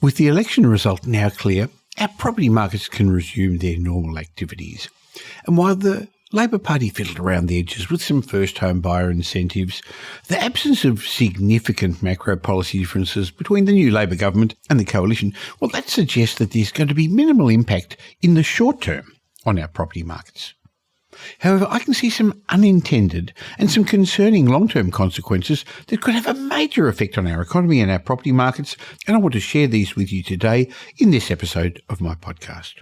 With the election result now clear, our property markets can resume their normal activities. And while the Labor Party fiddled around the edges with some first home buyer incentives, the absence of significant macro policy differences between the new Labor government and the coalition, well, that suggests that there's going to be minimal impact in the short term on our property markets. However, I can see some unintended and some concerning long-term consequences that could have a major effect on our economy and our property markets, and I want to share these with you today in this episode of my podcast.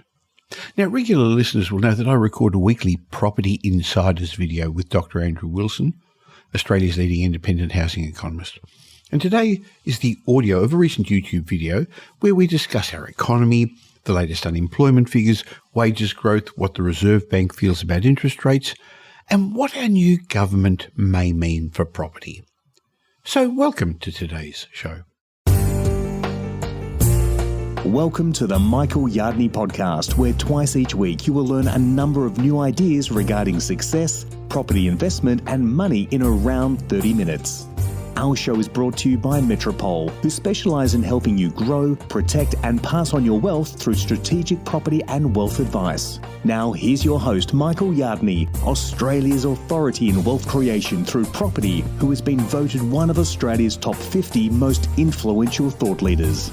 Now, regular listeners will know that I record a weekly Property Insiders video with Dr. Andrew Wilson, Australia's leading independent housing economist. And today is the audio of a recent YouTube video where we discuss our economy, the latest unemployment figures, wages growth, what the Reserve Bank feels about interest rates, and what our new government may mean for property. So welcome to today's show. Welcome to the Michael Yardney podcast, where twice each week you will learn a number of new ideas regarding success, property investment and money in around 30 minutes. Our show is brought to you by Metropole, who specialise in helping you grow, protect and pass on your wealth through strategic property and wealth advice. Now here's your host, Michael Yardney, Australia's authority in wealth creation through property, who has been voted one of Australia's top 50 most influential thought leaders.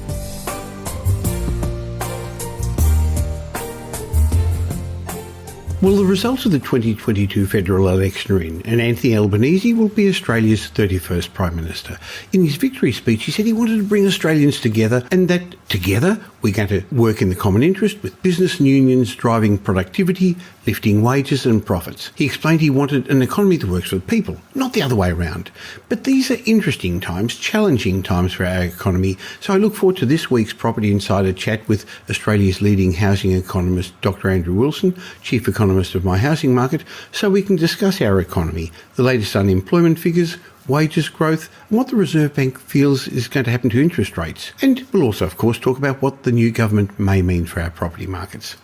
Well, the results of the 2022 federal election are in, and Anthony Albanese will be Australia's 31st Prime Minister. In his victory speech, he said he wanted to bring Australians together, and that together we're going to work in the common interest with business and unions driving productivity, lifting wages and profits. He explained he wanted an economy that works for the people, not the other way around. But these are interesting times, challenging times for our economy, so I look forward to this week's Property Insider chat with Australia's leading housing economist, Dr. Andrew Wilson, Chief Economist of My Housing Market, so we can discuss our economy, the latest unemployment figures, wages growth, and what the Reserve Bank feels is going to happen to interest rates. And we'll also, of course, talk about what the new government may mean for our property markets.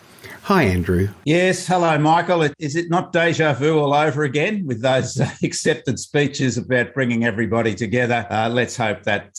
Hi, Andrew. Yes, hello, Michael. Is it not deja vu all over again with those accepted speeches about bringing everybody together? Let's hope that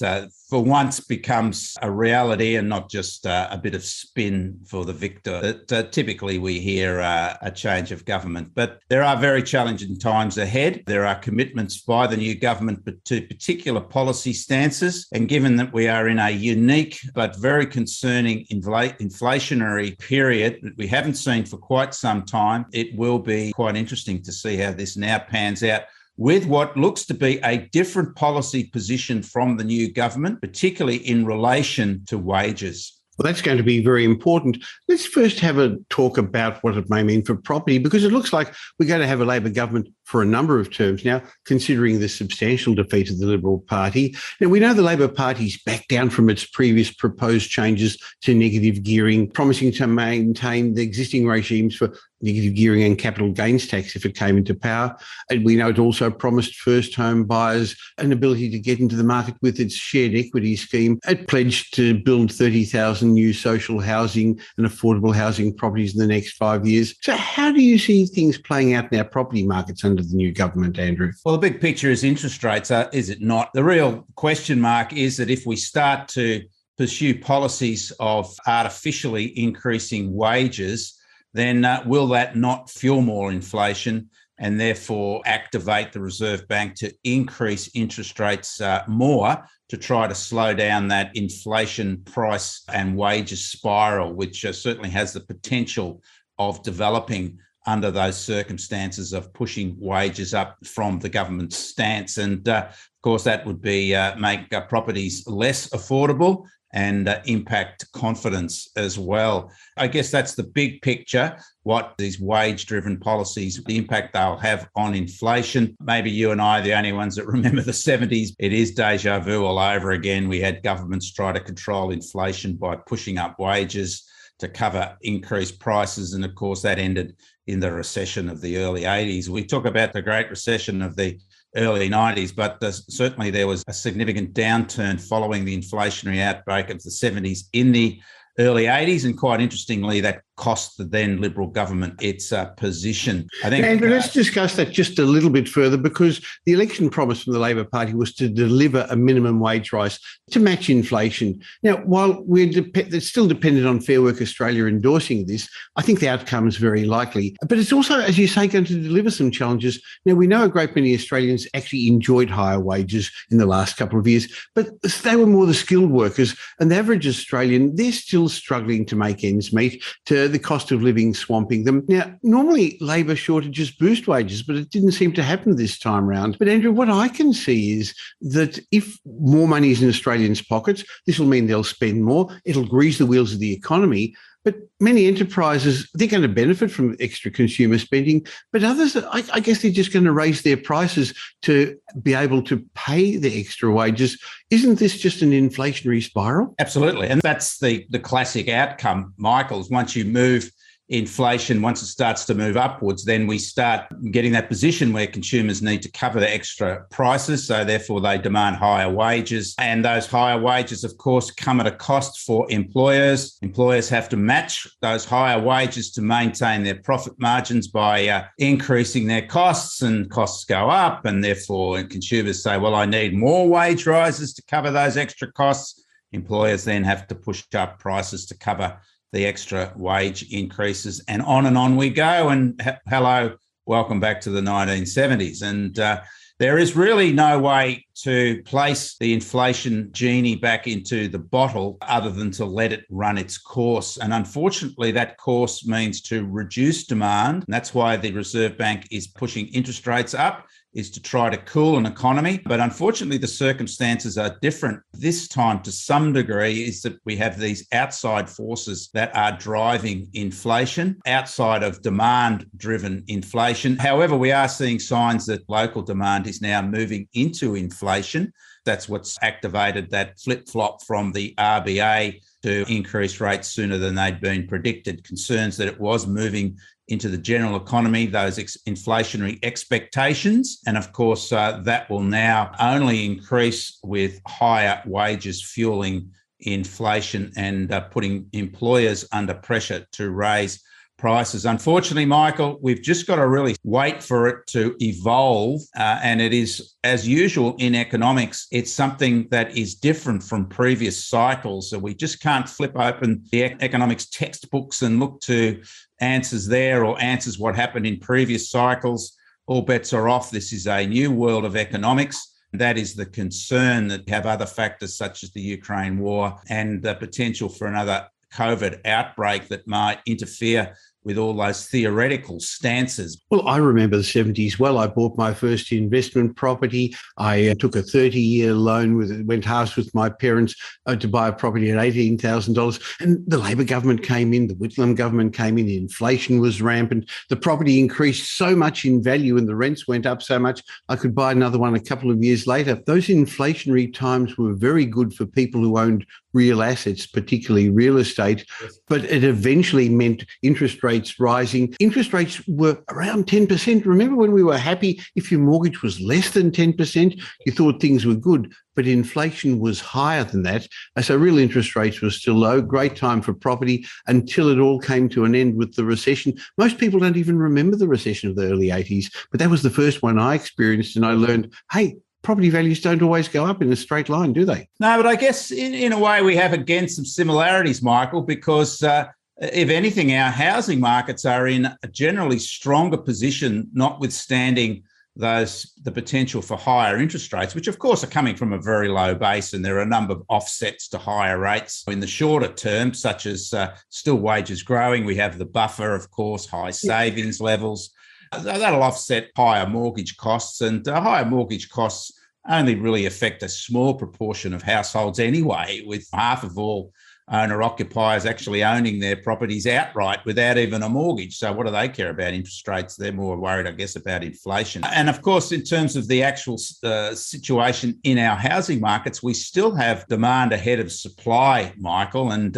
for once becomes a reality and not just a bit of spin for the victor. Typically, we hear a change of government, but there are very challenging times ahead. There are commitments by the new government to particular policy stances, and given that we are in a unique but very concerning inflationary period that we haven't seen for quite some time, it will be quite interesting to see how this now pans out with what looks to be a different policy position from the new government, particularly in relation to wages. Well, that's going to be very important. Let's first have a talk about what it may mean for property, because it looks like we're going to have a Labor government for a number of terms now, considering the substantial defeat of the Liberal Party. Now, we know the Labor Party's backed down from its previous proposed changes to negative gearing, promising to maintain the existing regimes for negative gearing and capital gains tax if it came into power. And we know it also promised first home buyers an ability to get into the market with its shared equity scheme. It pledged to build 30,000 new social housing and affordable housing properties in the next 5 years. So how do you see things playing out in our property markets under the new government, Andrew? Well, the big picture is interest rates, is it not? The real question mark is that if we start to pursue policies of artificially increasing wages, then will that not fuel more inflation and therefore activate the Reserve Bank to increase interest rates more to try to slow down that inflation price and wages spiral, which certainly has the potential of developing under those circumstances of pushing wages up from the government's stance. And of course, that would be make properties less affordable and impact confidence as well. I guess that's the big picture, what these wage-driven policies, the impact they'll have on inflation. Maybe you and I are the only ones that remember the 70s. It is deja vu all over again. We had governments try to control inflation by pushing up wages to cover increased prices. And of course, that ended in the recession of the early 80s. We talk about the Great Recession of the early 90s, but certainly there was a significant downturn following the inflationary outbreak of the 70s in the early 80s. And quite interestingly, that cost the then Liberal government its position. I think, Andrew, let's discuss that just a little bit further, because the election promise from the Labor Party was to deliver a minimum wage rise to match inflation. Now, while it's still dependent on Fair Work Australia endorsing this, I think the outcome is very likely. But it's also, as you say, going to deliver some challenges. Now, we know a great many Australians actually enjoyed higher wages in the last couple of years, but they were more the skilled workers, and the average Australian, they're still struggling to make ends meet, to the cost of living swamping them. Now, normally labour shortages boost wages, but it didn't seem to happen this time round. But Andrew, what I can see is that if more money is in Australians' pockets, this will mean they'll spend more. It'll grease the wheels of the economy. But many enterprises, they're going to benefit from extra consumer spending, but others, I guess they're just going to raise their prices to be able to pay the extra wages. Isn't this just an inflationary spiral? Absolutely. And that's the classic outcome, Michael, is once you move inflation, once it starts to move upwards, then we start getting that position where consumers need to cover the extra prices. So therefore they demand higher wages. And those higher wages, of course, come at a cost for employers. Employers have to match those higher wages to maintain their profit margins by increasing their costs, and costs go up. And therefore consumers say, well, I need more wage rises to cover those extra costs. Employers then have to push up prices to cover the extra wage increases, and on we go. And hello, welcome back to the 1970s. And there is really no way to place the inflation genie back into the bottle other than to let it run its course. And unfortunately, that course means to reduce demand. And that's why the Reserve Bank is pushing interest rates up, is to try to cool an economy. But unfortunately, the circumstances are different this time to some degree, is that we have these outside forces that are driving inflation, outside of demand-driven inflation. However, we are seeing signs that local demand is now moving into inflation. That's what's activated that flip-flop from the RBA to increase rates sooner than they'd been predicted. Concerns that it was moving into the general economy, those inflationary expectations. And of course, that will now only increase with higher wages fueling inflation and putting employers under pressure to raise prices. Unfortunately, Michael, we've just got to really wait for it to evolve. And it is, as usual in economics, it's something that is different from previous cycles. So we just can't flip open the economics textbooks and look to answers there or answers what happened in previous cycles. All bets are off. This is a new world of economics. That is the concern, that have other factors such as the Ukraine war and the potential for another COVID outbreak that might interfere with all those theoretical stances. Well, I remember the 70s well. I bought my first investment property. I took a 30-year loan, went halves with my parents to buy a property at $18,000. And the Labor government came in, the Whitlam government came in, the inflation was rampant. The property increased so much in value and the rents went up so much, I could buy another one a couple of years later. Those inflationary times were very good for people who owned real assets, particularly real estate, but it eventually meant interest rates rising. Interest rates were around 10%. Remember when we were happy if your mortgage was less than 10%, you thought things were good, but inflation was higher than that. So real interest rates were still low. Great time for property until it all came to an end with the recession. Most people don't even remember the recession of the early 80s, but that was the first one I experienced, and I learned, hey, property values don't always go up in a straight line, do they? No, but I guess in a way we have again some similarities, Michael, because if anything, our housing markets are in a generally stronger position, notwithstanding the potential for higher interest rates, which of course are coming from a very low base, and there are a number of offsets to higher rates in the shorter term, such as still wages growing. We have the buffer, of course, high savings levels. That'll offset higher mortgage costs, and higher mortgage costs only really affect a small proportion of households anyway, with half of all owner-occupiers actually owning their properties outright without even a mortgage. So what do they care about interest rates? They're more worried, I guess, about inflation. And of course, in terms of the actual situation in our housing markets, we still have demand ahead of supply, Michael, and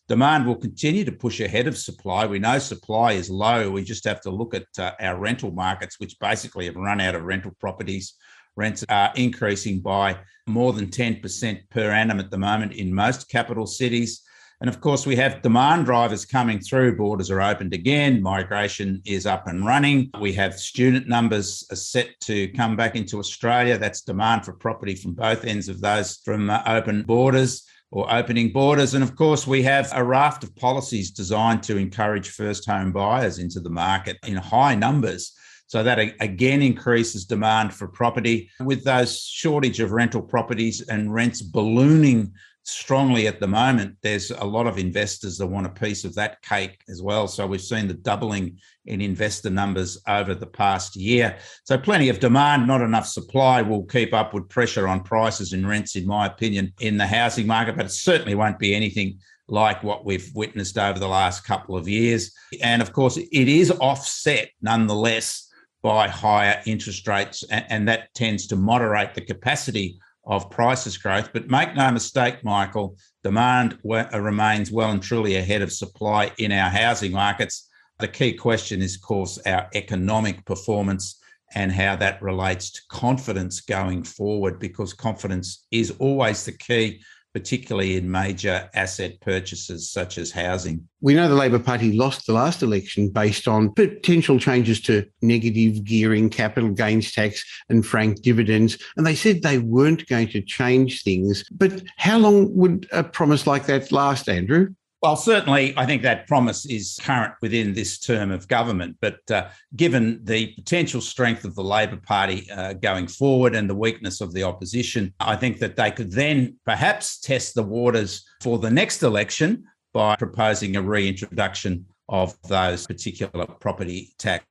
demand will continue to push ahead of supply. We know supply is low. We just have to look at our rental markets, which basically have run out of rental properties. Rents are increasing by more than 10% per annum at the moment in most capital cities. And of course, we have demand drivers coming through. Borders are opened again. Migration is up and running. We have student numbers are set to come back into Australia. That's demand for property from both ends of those from open borders or opening borders. And of course, we have a raft of policies designed to encourage first home buyers into the market in high numbers. So that again increases demand for property. With those shortage of rental properties and rents ballooning strongly at the moment, there's a lot of investors that want a piece of that cake as well. So we've seen the doubling in investor numbers over the past year. So plenty of demand, not enough supply will keep upward pressure on prices and rents, in my opinion, in the housing market, but it certainly won't be anything like what we've witnessed over the last couple of years. And of course, it is offset nonetheless by higher interest rates, and that tends to moderate the capacity of prices growth. But make no mistake, Michael, demand remains well and truly ahead of supply in our housing markets. The key question is, of course, our economic performance and how that relates to confidence going forward, because confidence is always the key, particularly in major asset purchases such as housing. We know the Labor Party lost the last election based on potential changes to negative gearing, capital gains tax and franked dividends, and they said they weren't going to change things. But how long would a promise like that last, Andrew? Well, certainly, I think that promise is current within this term of government. But given the potential strength of the Labor Party going forward and the weakness of the opposition, I think that they could then perhaps test the waters for the next election by proposing a reintroduction of those particular property tax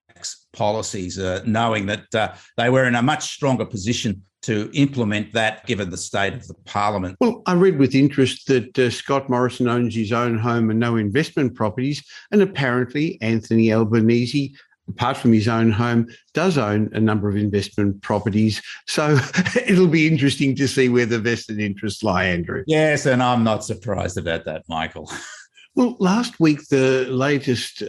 policies, knowing that they were in a much stronger position to implement that given the state of the parliament. Well, I read with interest that Scott Morrison owns his own home and no investment properties, and apparently Anthony Albanese, apart from his own home, does own a number of investment properties. So it'll be interesting to see where the vested interests lie, Andrew. Yes, and I'm not surprised about that, Michael. Well, last week, the latest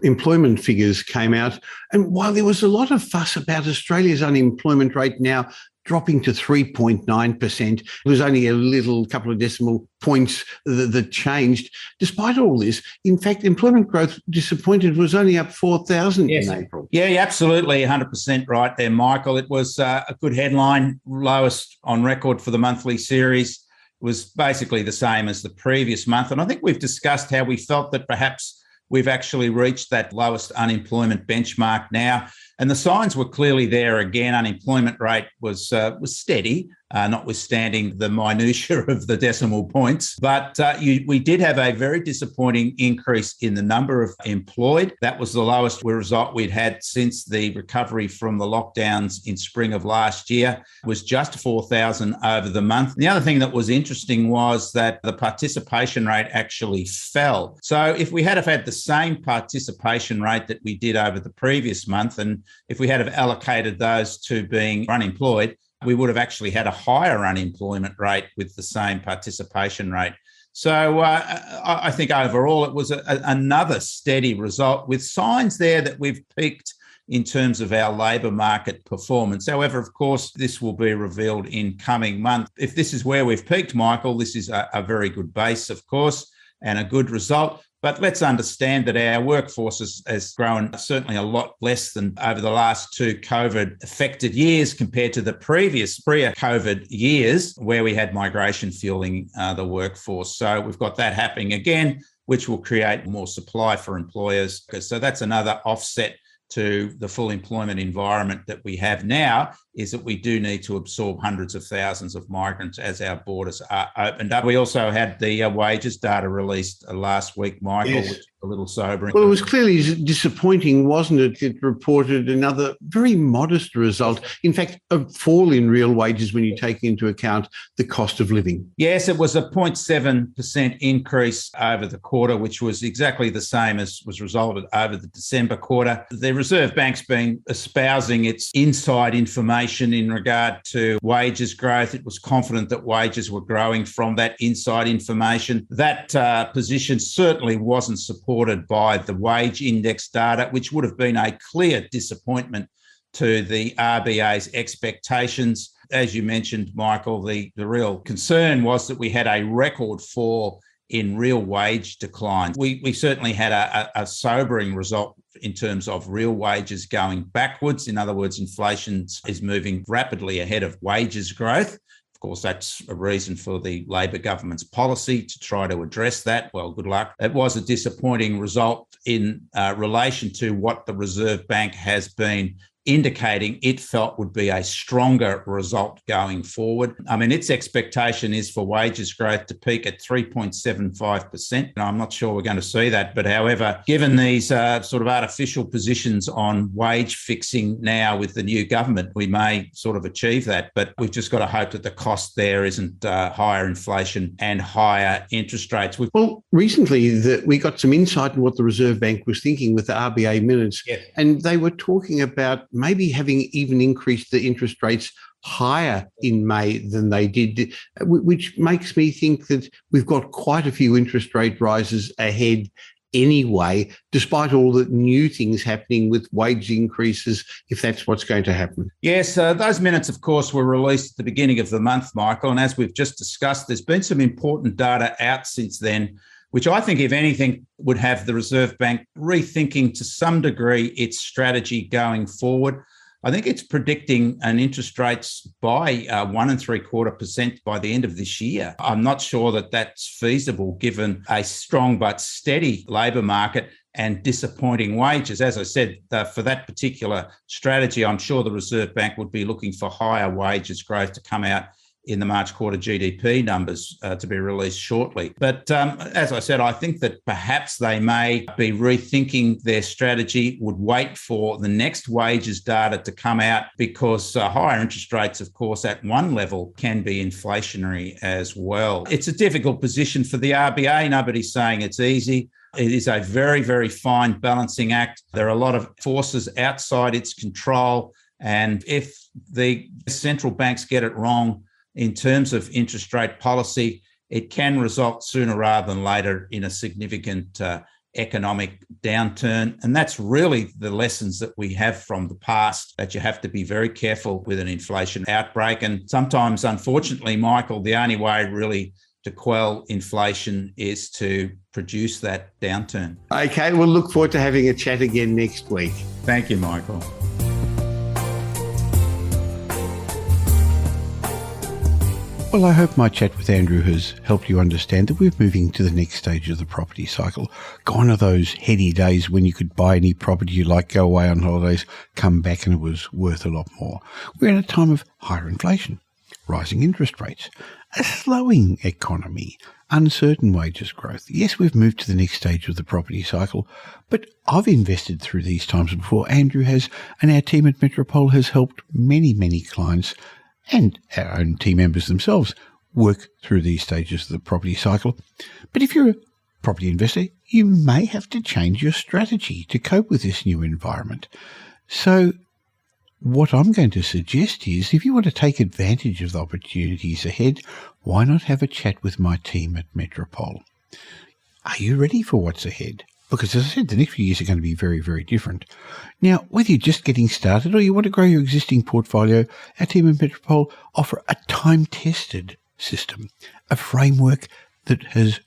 employment figures came out, and while there was a lot of fuss about Australia's unemployment rate now dropping to 3.9%, it was only a couple of decimal points that changed. Despite all this, in fact, employment growth, disappointed, was only up 4,000 in April. Yeah, you're absolutely 100% right there, Michael. It was a good headline, lowest on record for the monthly series. Was basically the same as the previous month. And I think we've discussed how we felt that perhaps we've actually reached that lowest unemployment benchmark now. And the signs were clearly there again. Unemployment rate was steady, notwithstanding the minutiae of the decimal points. But we did have a very disappointing increase in the number of employed. That was the lowest result we'd had since the recovery from the lockdowns in spring of last year. It was just 4,000 over the month. The other thing that was interesting was that the participation rate actually fell. So if we had have had the same participation rate that we did over the previous month, and if we had have allocated those to being unemployed, we would have actually had a higher unemployment rate with the same participation rate. So I think overall it was another steady result with signs there that we've peaked in terms of our labour market performance. However, of course, this will be revealed in coming months. If this is where we've peaked, Michael, this is a very good base, of course, and a good result. But let's understand that our workforce has grown certainly a lot less than over the last two COVID-affected years compared to the previous pre-COVID years where we had migration fueling the workforce. So we've got that happening again, which will create more supply for employers. So that's another offset to the full employment environment that we have now, is that we do need to absorb hundreds of thousands of migrants as our borders are opened up. We also had the wages data released last week, Michael, Yes. which is a little sobering. Well, it was clearly disappointing, wasn't it? It reported another very modest result. In fact, a fall in real wages when you take into account the cost of living. Yes, it was a 0.7% increase over the quarter, which was exactly the same as was resulted over the December quarter. The Reserve Bank's been espousing its inside information in regard to wages growth. It was confident that wages were growing from that inside information. That position certainly wasn't supported by the wage index data, which would have been a clear disappointment to the RBA's expectations. As you mentioned, Michael, the real concern was that we had a record fall in real wage decline. We certainly had a sobering result in terms of real wages going backwards. In other words, inflation is moving rapidly ahead of wages growth. Of course, that's a reason for the Labor government's policy to try to address that. Well, good luck. It was a disappointing result in relation to what the Reserve Bank has been indicating it felt would be a stronger result going forward. I mean, its expectation is for wages growth to peak at 3.75%. I'm not sure we're going to see that. But however, given these sort of artificial positions on wage fixing now with the new government, we may sort of achieve that. But we've just got to hope that the cost there isn't higher inflation and higher interest rates. Well, recently we got some insight on what the Reserve Bank was thinking with the RBA minutes. Yes. And they were talking about maybe having even increased the interest rates higher in May than they did, which makes me think that we've got quite a few interest rate rises ahead anyway, despite all the new things happening with wage increases, if that's what's going to happen. Yes, those minutes, of course, were released at the beginning of the month, Michael. And as we've just discussed, there's been some important data out since then, which I think, if anything, would have the Reserve Bank rethinking to some degree its strategy going forward. I think it's predicting an interest rates by 1.75% by the end of this year. I'm not sure that that's feasible given a strong but steady labour market and disappointing wages. As I said, for that particular strategy, I'm sure the Reserve Bank would be looking for higher wages growth to come out in the March quarter GDP numbers to be released shortly. But as I said, I think that perhaps they may be rethinking their strategy, would wait for the next wages data to come out, because higher interest rates, of course, at one level can be inflationary as well. It's a difficult position for the RBA. Nobody's saying it's easy. It is a very, very fine balancing act. There are a lot of forces outside its control. And if the central banks get it wrong in terms of interest rate policy, it can result sooner rather than later in a significant economic downturn. And that's really the lessons that we have from the past, that you have to be very careful with an inflation outbreak. And sometimes, unfortunately, Michael, the only way really to quell inflation is to produce that downturn. Okay, we'll look forward to having a chat again next week. Thank you, Michael. Well, I hope my chat with Andrew has helped you understand that we're moving to the next stage of the property cycle. Gone are those heady days when you could buy any property you like, go away on holidays, come back and it was worth a lot more. We're in a time of higher inflation, rising interest rates, a slowing economy, uncertain wages growth. Yes, we've moved to the next stage of the property cycle, but I've invested through these times before. Andrew has, and our team at Metropole has helped many, many clients and our own team members themselves work through these stages of the property cycle. But if you're a property investor, you may have to change your strategy to cope with this new environment. So what I'm going to suggest is, if you want to take advantage of the opportunities ahead, why not have a chat with my team at Metropole? Are you ready for what's ahead? Because, as I said, the next few years are going to be very, very different. Now, whether you're just getting started or you want to grow your existing portfolio, our team at Metropole offer a time-tested system, a framework that has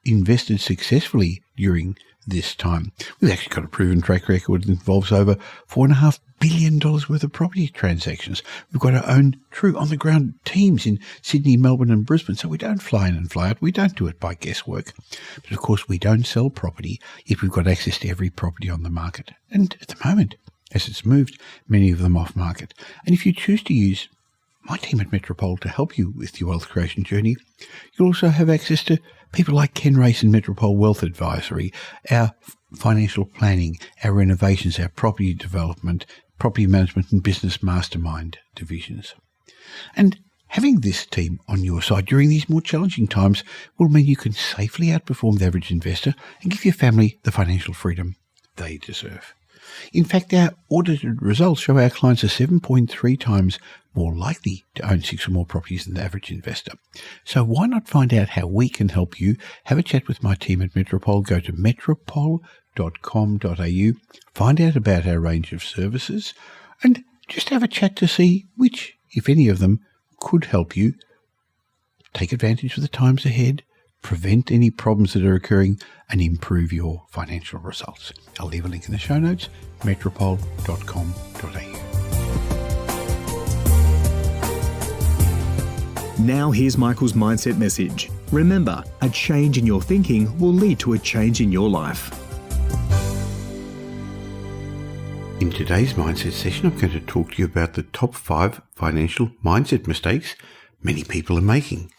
invested successfully during this time. We've actually got a proven track record that involves over $4.5 billion worth of property transactions. We've got our own true on-the-ground teams in Sydney, Melbourne and Brisbane, so we don't fly in and fly out. We don't do it by guesswork. But of course, we don't sell property if we've got access to every property on the market. And at the moment, as it's moved, many of them off market. And if you choose to use my team at Metropole to help you with your wealth creation journey, you'll also have access to people like Ken Race and Metropole Wealth Advisory, our financial planning, our renovations, our property development, property management and business mastermind divisions. And having this team on your side during these more challenging times will mean you can safely outperform the average investor and give your family the financial freedom they deserve. In fact, our audited results show our clients are 7.3 times more likely to own 6 or more properties than the average investor. So why not find out how we can help you? Have a chat with my team at Metropole. Go to metropole.com.au, find out about our range of services, and just have a chat to see which, if any of them, could help you take advantage of the times ahead, prevent any problems that are occurring and improve your financial results. I'll leave a link in the show notes, metropole.com.au. Now here's Michael's mindset message. Remember, a change in your thinking will lead to a change in your life. In today's mindset session, I'm going to talk to you about the top 5 financial mindset mistakes many people are making.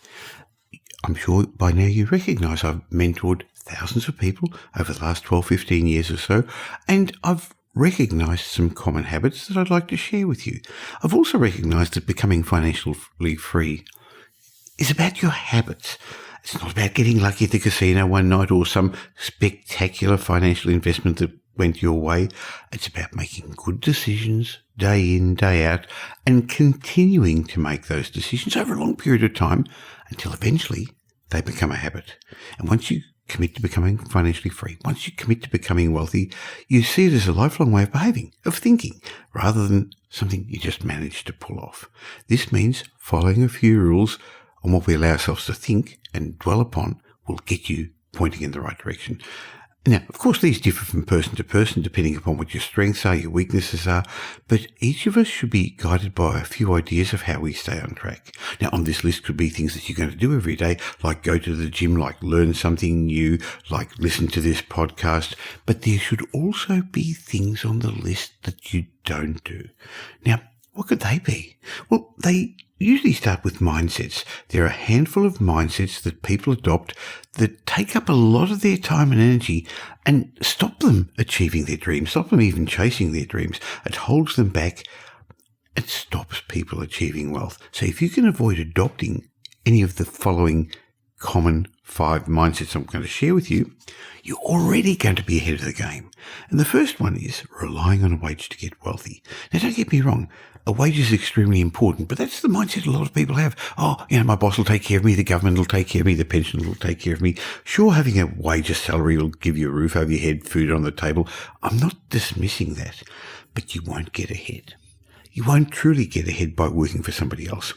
I'm sure by now you recognise I've mentored thousands of people over the last 12, 15 years or so, and I've recognised some common habits that I'd like to share with you. I've also recognised that becoming financially free is about your habits. It's not about getting lucky at the casino one night or some spectacular financial investment that went your way. It's about making good decisions day in, day out, and continuing to make those decisions over a long period of time until eventually they become a habit. And once you commit to becoming financially free, once you commit to becoming wealthy, you see it as a lifelong way of behaving, of thinking, rather than something you just manage to pull off. This means following a few rules on what we allow ourselves to think and dwell upon will get you pointing in the right direction. Now, of course, these differ from person to person, depending upon what your strengths are, your weaknesses are, but each of us should be guided by a few ideas of how we stay on track. Now, on this list could be things that you're going to do every day, like go to the gym, like learn something new, like listen to this podcast, but there should also be things on the list that you don't do. Now, what could they be? Well, they usually start with mindsets. There are a handful of mindsets that people adopt that take up a lot of their time and energy and stop them achieving their dreams, stop them even chasing their dreams. It holds them back. It stops people achieving wealth. So if you can avoid adopting any of the following common 5 mindsets I'm going to share with you, you're already going to be ahead of the game. And the first one is relying on a wage to get wealthy. Now, don't get me wrong. A wage is extremely important, but that's the mindset a lot of people have. Oh, my boss will take care of me, the government will take care of me, the pension will take care of me. Sure, having a wage, a salary will give you a roof over your head, food on the table. I'm not dismissing that, but you won't get ahead. You won't truly get ahead by working for somebody else.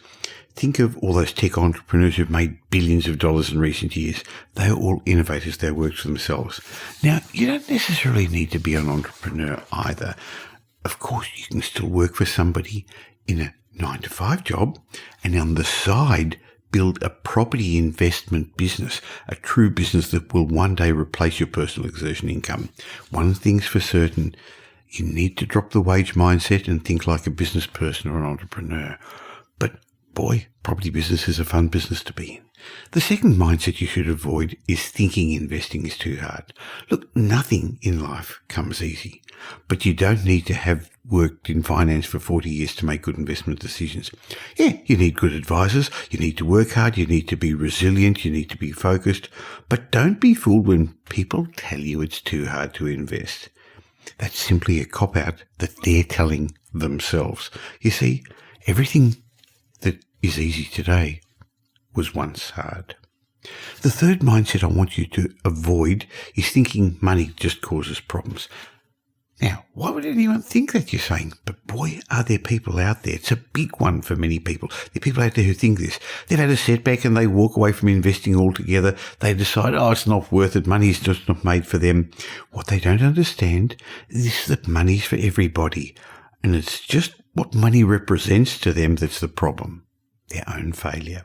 Think of all those tech entrepreneurs who've made billions of dollars in recent years. They are all innovators. They work for themselves. Now, you don't necessarily need to be an entrepreneur either. Of course, you can still work for somebody in a 9-to-5 job and on the side build a property investment business, a true business that will one day replace your personal exertion income. One thing's for certain, you need to drop the wage mindset and think like a business person or an entrepreneur. But boy, property business is a fun business to be in. The second mindset you should avoid is thinking investing is too hard. Look, nothing in life comes easy, but you don't need to have worked in finance for 40 years to make good investment decisions. Yeah, you need good advisors, you need to work hard, you need to be resilient, you need to be focused, but don't be fooled when people tell you it's too hard to invest. That's simply a cop-out that they're telling themselves. You see, everything that is easy today was once hard. The third mindset I want you to avoid is thinking money just causes problems. Now, why would anyone think that, you're saying? But boy, are there people out there. It's a big one for many people. There are people out there who think this. They've had a setback and they walk away from investing altogether. They decide, it's not worth it. Money's just not made for them. What they don't understand is that money's for everybody. And it's just what money represents to them that's the problem. Their own failure.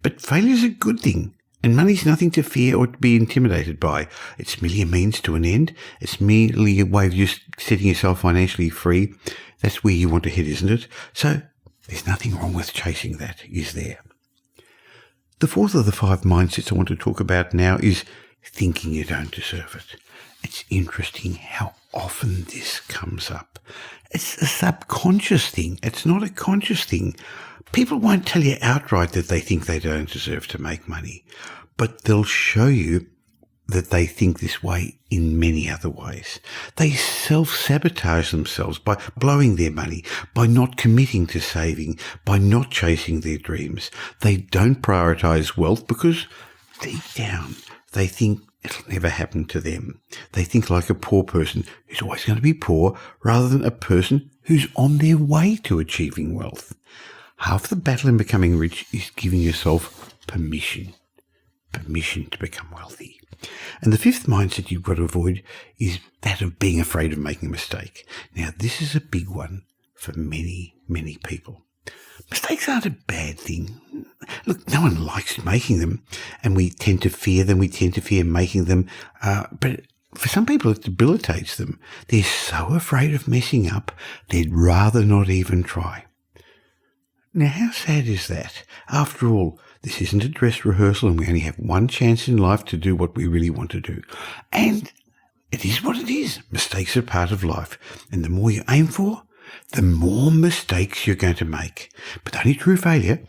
But failure is a good thing, and money's nothing to fear or to be intimidated by. It's merely a means to an end. It's merely a way of just setting yourself financially free. That's where you want to head, isn't it? So there's nothing wrong with chasing that, is there? The fourth of the 5 mindsets I want to talk about now is thinking you don't deserve it. It's interesting how often this comes up. It's a subconscious thing. It's not a conscious thing. People won't tell you outright that they think they don't deserve to make money, but they'll show you that they think this way in many other ways. They self-sabotage themselves by blowing their money, by not committing to saving, by not chasing their dreams. They don't prioritize wealth because deep down they think it'll never happen to them. They think like a poor person who's always going to be poor rather than a person who's on their way to achieving wealth. Half the battle in becoming rich is giving yourself permission permission to become wealthy. And the fifth mindset you've got to avoid is that of being afraid of making a mistake. Now, this is a big one for many, many people. Mistakes aren't a bad thing. Look, no one likes making them, and we tend to fear them. We tend to fear making them. But for some people, it debilitates them. They're so afraid of messing up, they'd rather not even try. Now, how sad is that? After all, this isn't a dress rehearsal, and we only have one chance in life to do what we really want to do. And it is what it is. Mistakes are part of life. And the more you aim for, the more mistakes you're going to make. But the only true failure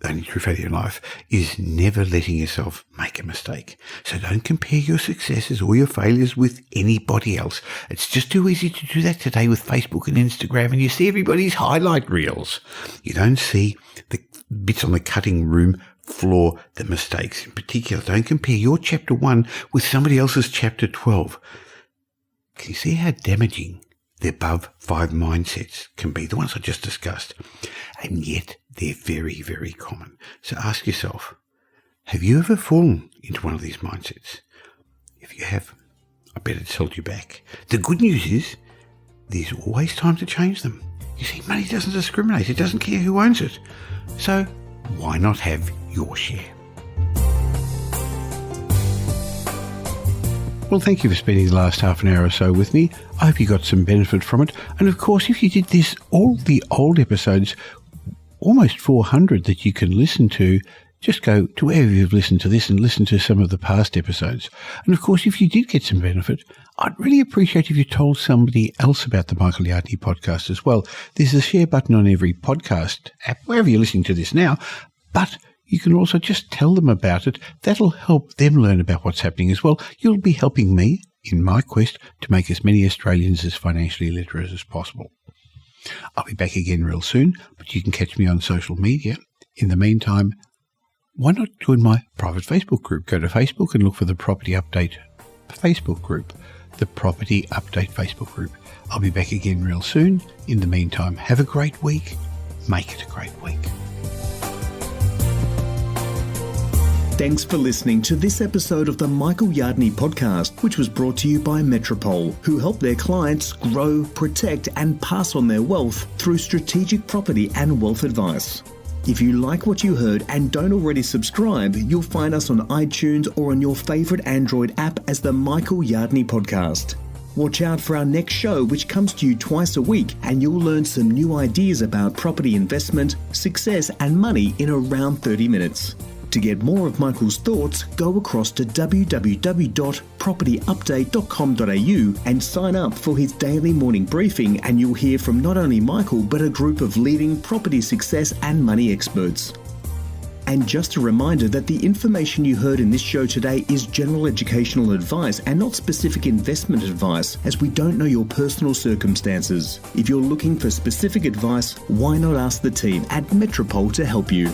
in life is never letting yourself make a mistake. So don't compare your successes or your failures with anybody else. It's just too easy to do that today with Facebook and Instagram, and you see everybody's highlight reels. You don't see the bits on the cutting room floor, the mistakes. In particular, don't compare your chapter 1 with somebody else's chapter 12. Can you see how damaging the above 5 mindsets can be, the ones I just discussed? And yet they're very, very common. So ask yourself, have you ever fallen into one of these mindsets? If you have, I bet it's held you back. The good news is there's always time to change them. You see, money doesn't discriminate. It doesn't care who owns it. So why not have your share? Well, thank you for spending the last half an hour or so with me. I hope you got some benefit from it. And of course, if you did this, all the old episodes, almost 400 that you can listen to, just go to wherever you've listened to this and listen to some of the past episodes. And of course, if you did get some benefit, I'd really appreciate if you told somebody else about the Michael Yardney podcast as well. There's a share button on every podcast app, wherever you're listening to this now, but you can also just tell them about it. That'll help them learn about what's happening as well. You'll be helping me in my quest to make as many Australians as financially literate as possible. I'll be back again real soon, but you can catch me on social media. In the meantime, why not join my private Facebook group? Go to Facebook and look for the Property Update Facebook group, the Property Update Facebook group. I'll be back again real soon. In the meantime, have a great week. Make it a great week. Thanks for listening to this episode of the Michael Yardney podcast, which was brought to you by Metropole, who help their clients grow, protect, and pass on their wealth through strategic property and wealth advice. If you like what you heard and don't already subscribe, you'll find us on iTunes or on your favourite Android app as the Michael Yardney podcast. Watch out for our next show, which comes to you twice a week, and you'll learn some new ideas about property investment, success, and money in around 30 minutes. To get more of Michael's thoughts, go across to www.propertyupdate.com.au and sign up for his daily morning briefing, and you'll hear from not only Michael but a group of leading property success and money experts. And just a reminder that the information you heard in this show today is general educational advice and not specific investment advice, as we don't know your personal circumstances. If you're looking for specific advice, why not ask the team at Metropole to help you?